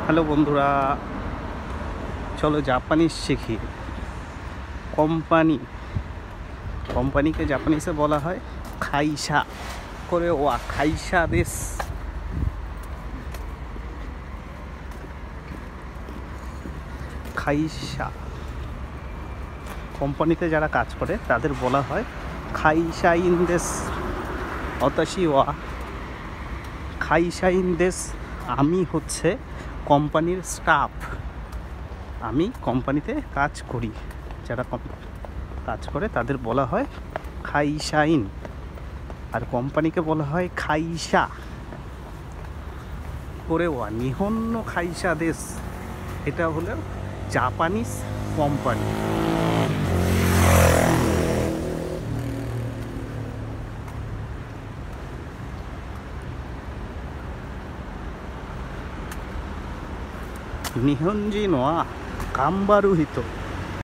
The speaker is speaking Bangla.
হ্যালো বন্ধুরা, চলো জাপানিজ শিখি। কোম্পানিকে জাপানিজে বলা হয় খাইসা। করে ওয়া খাইসা দেশ। খাইসা কোম্পানিতে যারা কাজ করে তাদের বলা হয় খাইসা ইন দেশ। অতাশি ওয়া খাইসা ইন দেশ। আমি হচ্ছে কোম্পানির স্টাফ, আমি কোম্পানিতে কাজ করি। যারা কাজ করে তাদের বলা হয় খাইসাইন, আর কোম্পানিকে বলা হয় খাইসা। করে ওয়া নিহন্ন খাইসা দেশ। এটা হলো জাপানিজ কোম্পানি। নিহঞ্জিন ওয়া গাম্বারু হিতো।